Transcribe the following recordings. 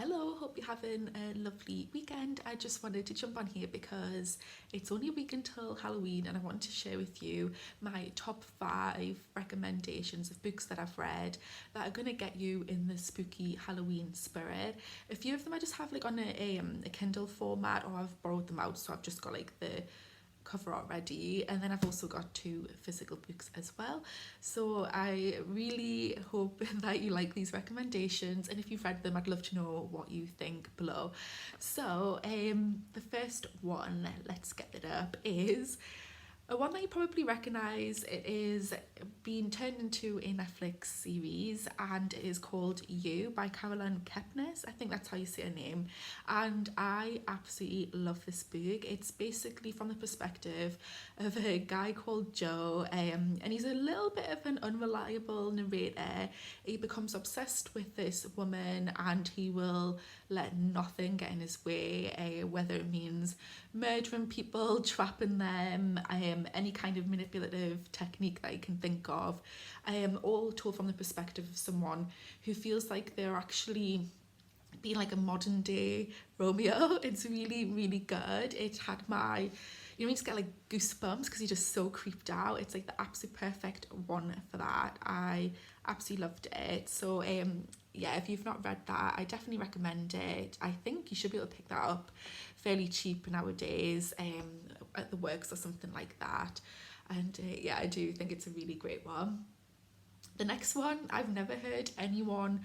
Hello, hope you're having a lovely weekend. I just wanted to jump on here because it's only a week until Halloween and I want to share with you my top 5 recommendations of books that I've read that are going to get you in the spooky Halloween spirit. A few of them I just have like on a Kindle format, or I've borrowed them out, so I've just got like the cover already, and then I've also got 2 physical books as well. So I really hope that you like these recommendations, and if you've read them I'd love to know what you think below. So the first one, let's get it up, is a one that you probably recognise. It is being turned into a Netflix series and it is called You by Caroline Kepnes. I think that's how you say her name. And I absolutely love this book. It's basically from the perspective of a guy called Joe, and he's a little bit of an unreliable narrator. He becomes obsessed with this woman and he will let nothing get in his way, whether it means murdering people, trapping them, any kind of manipulative technique that you can think of, all told from the perspective of someone who feels like they're actually being like a modern day Romeo. It's really, really good. It had my, you just get like goosebumps because you're just so creeped out. It's like the absolute perfect one for that. I absolutely loved it. So yeah, if you've not read that, I definitely recommend it. I think you should be able to pick that up fairly cheap nowadays, at the works or something like that. And yeah, I do think it's a really great one. The next one I've never heard anyone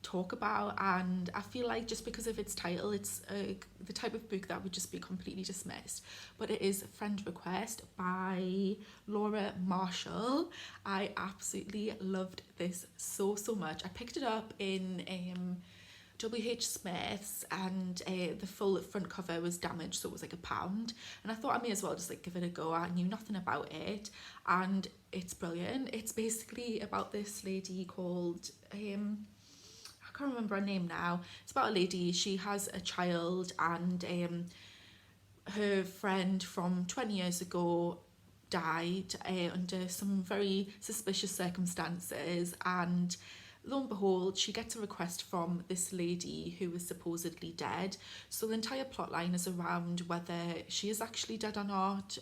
talk about, and I feel like just because of its title, it's the type of book that would just be completely dismissed. But it is Friend Request by Laura Marshall. I absolutely loved this so much. I picked it up in WH Smith's, and the full front cover was damaged, so it was like £1, and I thought I may as well just like give it a go. I knew nothing about it and it's brilliant. It's basically about this lady called I can't remember her name now. It's about a lady, she has a child, and her friend from 20 years ago died under some very suspicious circumstances, and lo and behold, she gets a request from this lady who is supposedly dead. So the entire plot line is around whether she is actually dead or not,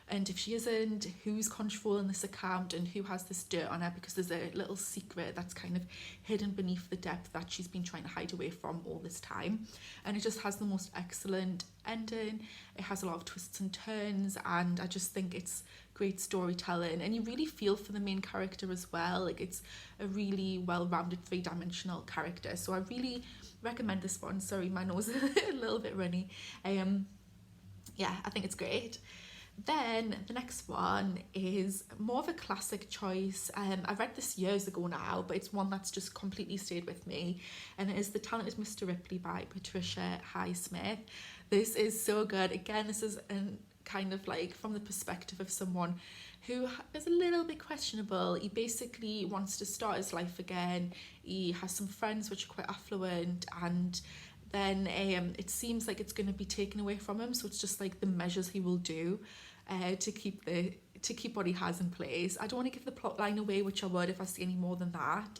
and if she isn't, who's controlling this account and who has this dirt on her, because there's a little secret that's kind of hidden beneath the depth that she's been trying to hide away from all this time. And it just has the most excellent ending. It has a lot of twists and turns, and I just think it's great storytelling, and you really feel for the main character as well. Like, it's a really well-rounded, three-dimensional character, so I really recommend this one. Sorry, my nose is a little bit runny. Yeah, I think it's great. Then the next one is more of a classic choice. I read this years ago now, but it's one that's just completely stayed with me, and it is The Talented Mr. Ripley by Patricia Highsmith. This is so good. Again, this is kind of like from the perspective of someone who is a little bit questionable. He basically wants to start his life again. He has some friends which are quite affluent, and then it seems like it's going to be taken away from him, so it's just like the measures he will do to keep what he has in place. I don't want to give the plot line away, which I would if I see any more than that,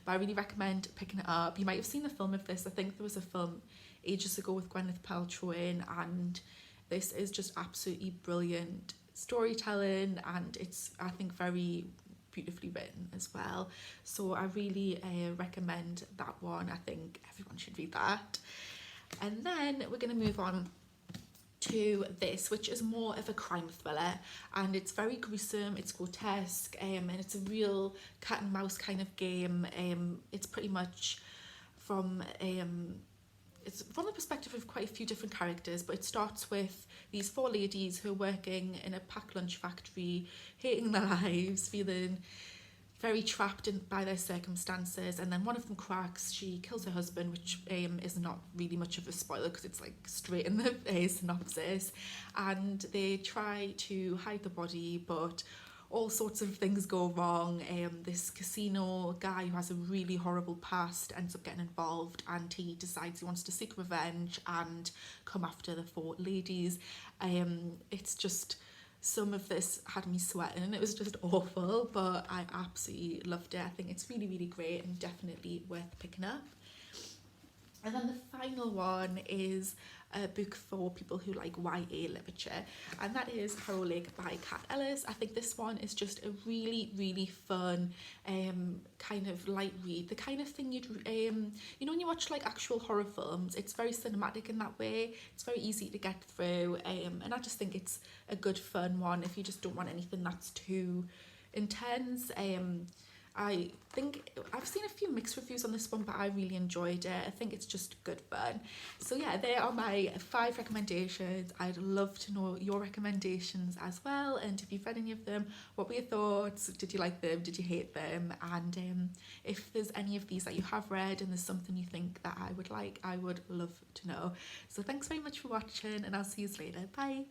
but I really recommend picking it up. You might have seen the film of this. I think there was a film ages ago with Gwyneth Paltrow in, and this is just absolutely brilliant storytelling, and it's, I think, very beautifully written as well. So I really recommend that one. I think everyone should read that. And then we're going to move on to this, which is more of a crime thriller, and it's very gruesome, it's grotesque, and it's a real cat and mouse kind of game. It's pretty much from it's from the perspective of quite a few different characters, but it starts with these 4 ladies who are working in a packed lunch factory, hating their lives, feeling very trapped by their circumstances, and then one of them cracks. She kills her husband, which is not really much of a spoiler because it's like straight in the synopsis, and they try to hide the body, but all sorts of things go wrong. This casino guy who has a really horrible past ends up getting involved, and he decides he wants to seek revenge and come after the 4 ladies. It's just, some of this had me sweating. It was just awful, but I absolutely loved it. I think it's really, really great and definitely worth picking up. And then the final one is a book for people who like YA literature, and that is Harrow Lake by Kat Ellis. I think this one is just a really, really fun kind of light read. The kind of thing you know, when you watch like actual horror films, it's very cinematic in that way. It's very easy to get through, and I just think it's a good fun one if you just don't want anything that's too intense. I think I've seen a few mixed reviews on this one, but I really enjoyed it. I think it's just good fun. So yeah, there are my 5 recommendations. I'd love to know your recommendations as well, and if you've read any of them, what were your thoughts? Did you like them? Did you hate them? And if there's any of these that you have read and there's something you think that I would like, I would love to know. So thanks very much for watching, and I'll see you later. Bye.